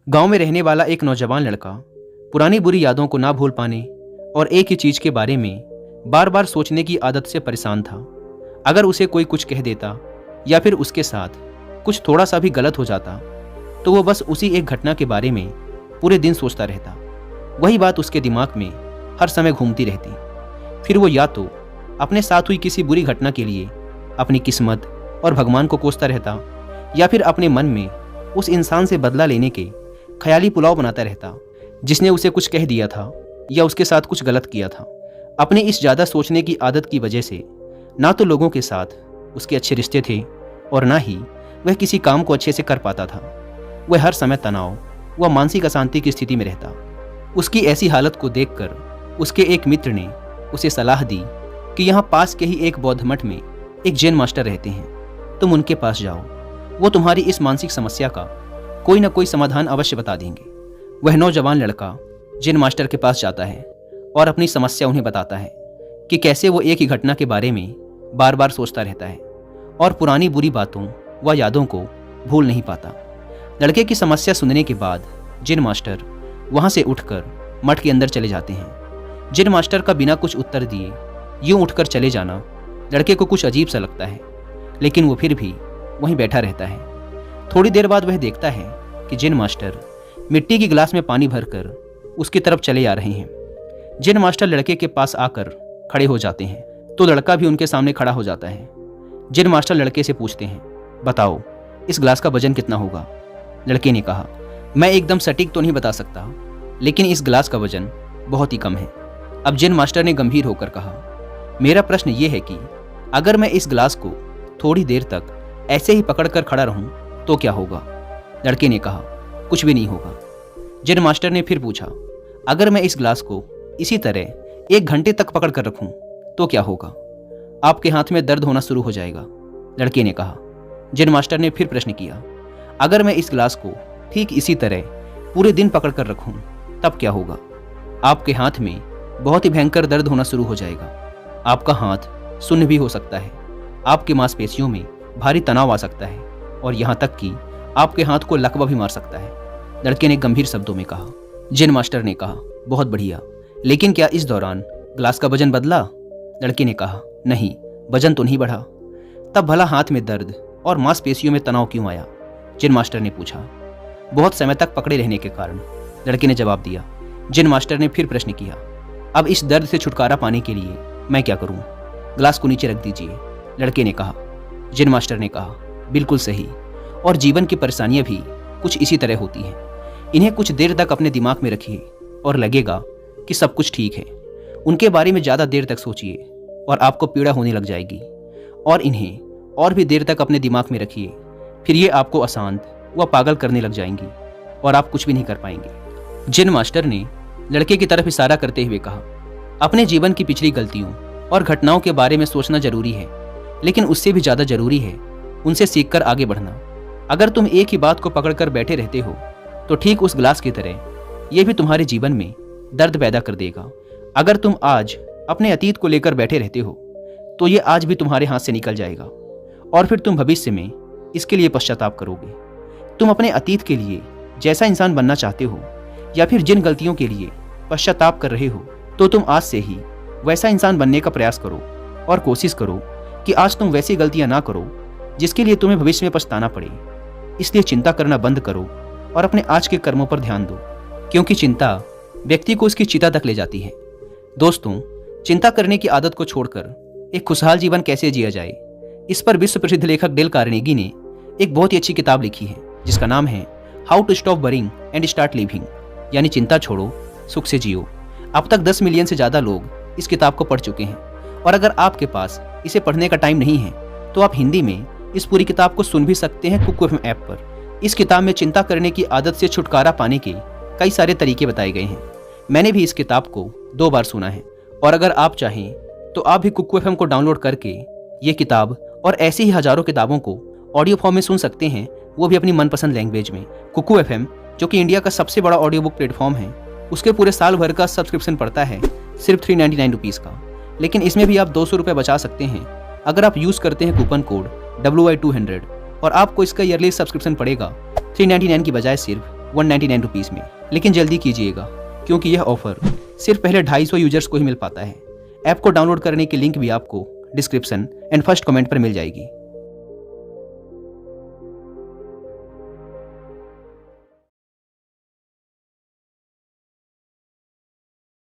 गांव में रहने वाला एक नौजवान लड़का पुरानी बुरी यादों को ना भूल पाने और एक ही चीज के बारे में बार बार सोचने की आदत से परेशान था। अगर उसे कोई कुछ कह देता या फिर उसके साथ कुछ थोड़ा सा भी गलत हो जाता तो वो बस उसी एक घटना के बारे में पूरे दिन सोचता रहता। वही बात उसके दिमाग में हर समय घूमती रहती। फिर वो या तो अपने साथ हुई किसी बुरी घटना के लिए अपनी किस्मत और भगवान को कोसता रहता या फिर अपने मन में उस इंसान से बदला लेने के ख्याली पुलाव बनाता रहता जिसने उसे कुछ कह दिया था या उसके साथ कुछ गलत किया था। अपने इस ज़्यादा सोचने की आदत की वजह से ना तो लोगों के साथ उसके अच्छे रिश्ते थे और ना ही वह किसी काम को अच्छे से कर पाता था। वह हर समय तनाव व मानसिक अशांति की स्थिति में रहता। उसकी ऐसी हालत को देखकर उसके एक मित्र ने उसे सलाह दी कि यहाँ पास के ही एक बौद्ध मठ में एक जैन मास्टर रहते हैं, तुम उनके पास जाओ, वो तुम्हारी इस मानसिक समस्या का कोई ना कोई समाधान अवश्य बता देंगे। वह नौजवान लड़का जैन मास्टर के पास जाता है और अपनी समस्या उन्हें बताता है कि कैसे वो एक ही घटना के बारे में बार बार सोचता रहता है और पुरानी बुरी बातों व यादों को भूल नहीं पाता। लड़के की समस्या सुनने के बाद जैन मास्टर वहाँ से उठकर मठ के अंदर चले जाते हैं। जैन मास्टर का बिना कुछ उत्तर दिए यूं उठकर चले जाना लड़के को कुछ अजीब सा लगता है, लेकिन वो फिर भी वहीं बैठा रहता है। थोड़ी देर बाद वह देखता है कि जैन मास्टर मिट्टी की गिलास में पानी भरकर उसकी तरफ चले आ रहे हैं। जैन मास्टर लड़के के पास आकर खड़े हो जाते हैं तो लड़का भी उनके सामने खड़ा हो जाता है। जैन मास्टर लड़के से पूछते हैं, बताओ इस गिलास का वजन कितना होगा? लड़के ने कहा, मैं एकदम सटीक तो नहीं बता सकता, लेकिन इस गिलास का वजन बहुत ही कम है। अब जैन मास्टर ने गंभीर होकर कहा, मेरा प्रश्न ये है कि अगर मैं इस गिलास को थोड़ी देर तक ऐसे ही पकड़कर खड़ा रहूं तो क्या होगा? लड़के ने कहा, कुछ भी नहीं होगा। जैन मास्टर ने फिर पूछा, अगर मैं इस गिलास को इसी तरह 1 घंटे तक पकड़ कर रखूं तो क्या होगा? आपके हाथ में दर्द होना शुरू हो जाएगा। लड़के ने कहा। जैन मास्टर ने फिर प्रश्न किया, अगर मैं इस गिलास को ठीक इसी तरह पूरे दिन पकड़ कर रखूं तब क्या होगा? आपके हाथ में बहुत ही भयंकर दर्द होना शुरू हो जाएगा। आपका हाथ सुन्न भी हो सकता है, आपके मांसपेशियों में भारी तनाव आ सकता है और यहाँ तक कि आपके हाथ को लकवा भी मार सकता है। लड़के ने गंभीर शब्दों में कहा। जैन मास्टर ने कहा, बहुत बढ़िया, लेकिन क्या इस दौरान ग्लास का वजन बदला? लड़के ने कहा, नहीं, वजन तो नहीं बढ़ा। तब भला हाथ में दर्द और मांसपेशियों में तनाव क्यों आया? जैन मास्टर ने पूछा। बहुत समय तक पकड़े रहने के कारण, लड़के ने जवाब दिया। जैन मास्टर ने फिर प्रश्न किया, अब इस दर्द से छुटकारा पाने के लिए मैं क्या करूं? ग्लास को नीचे रख दीजिए। लड़के ने कहा। जैन मास्टर ने कहा, बिल्कुल सही, और जीवन की परेशानियां भी कुछ इसी तरह होती हैं। इन्हें कुछ देर तक अपने दिमाग में रखिए और लगेगा कि सब कुछ ठीक है। उनके बारे में ज़्यादा देर तक सोचिए और आपको पीड़ा होने लग जाएगी, और इन्हें और भी देर तक अपने दिमाग में रखिए, फिर ये आपको अशांत व पागल करने लग जाएंगी और आप कुछ भी नहीं कर पाएंगे। जैन मास्टर ने लड़के की तरफ इशारा करते हुए कहा, अपने जीवन की पिछली गलतियों और घटनाओं के बारे में सोचना जरूरी है, लेकिन उससे भी ज़्यादा जरूरी है उनसे सीखकर आगे बढ़ना। अगर तुम एक ही बात को पकड़कर बैठे रहते हो तो ठीक उस ग्लास की तरह यह भी तुम्हारे जीवन में दर्द पैदा कर देगा। अगर तुम आज अपने अतीत को लेकर बैठे रहते हो तो ये आज भी तुम्हारे हाथ से निकल जाएगा और फिर तुम भविष्य में इसके लिए पश्चाताप करोगे। तुम अपने अतीत के लिए जैसा इंसान बनना चाहते हो या फिर जिन गलतियों के लिए पश्चाताप कर रहे हो, तो तुम आज से ही वैसा इंसान बनने का प्रयास करो और कोशिश करो कि आज तुम वैसी गलतियां ना करो जिसके लिए तुम्हें भविष्य में पछताना पड़े। इसलिए चिंता करना बंद करो और अपने आज के कर्मों पर ध्यान दो, क्योंकि चिंता व्यक्ति को उसकी चिता तक ले जाती है। दोस्तों, चिंता करने की आदत को छोड़कर एक खुशहाल जीवन कैसे जिया जाए, इस पर विश्व प्रसिद्ध लेखक डेल कार्नेगी ने एक बहुत ही अच्छी किताब लिखी है जिसका नाम है how to stop worrying and start living, यानी चिंता छोड़ो, सुख से जियो। अब तक 10 मिलियन से ज़्यादा लोग इस किताब को पढ़ चुके हैं, और अगर आपके पास इसे पढ़ने का टाइम नहीं है तो आप हिंदी में इस पूरी किताब को सुन भी सकते हैं कुकू एफएम ऐप पर। इस किताब में चिंता करने की आदत से छुटकारा पाने के कई सारे तरीके बताए गए हैं। मैंने भी इस किताब को 2 बार सुना है, और अगर आप चाहें तो आप भी कुकू एफएम को डाउनलोड करके ये किताब और ऐसी ही हजारों किताबों को ऑडियो फॉर्म में सुन सकते हैं, वो भी अपनी मनपसंद लैंग्वेज में। कुकू एफएम, जो कि इंडिया का सबसे बड़ा ऑडियो बुक प्लेटफॉर्म है, उसके पूरे साल भर का सब्सक्रिप्शन पड़ता है सिर्फ 399 रुपीज़ का, लेकिन इसमें भी आप 200 रुपये बचा सकते हैं अगर आप यूज़ करते हैं कूपन कोड WI200, और आपको इसका ईयरली सब्सक्रिप्शन पड़ेगा 399 की बजाय सिर्फ ₹199 में। लेकिन जल्दी कीजिएगा क्योंकि यह ऑफर सिर्फ पहले 250 यूजर्स को ही मिल पाता है। ऐप को डाउनलोड करने की लिंक भी आपको डिस्क्रिप्शन एंड फर्स्ट कमेंट पर मिल जाएगी।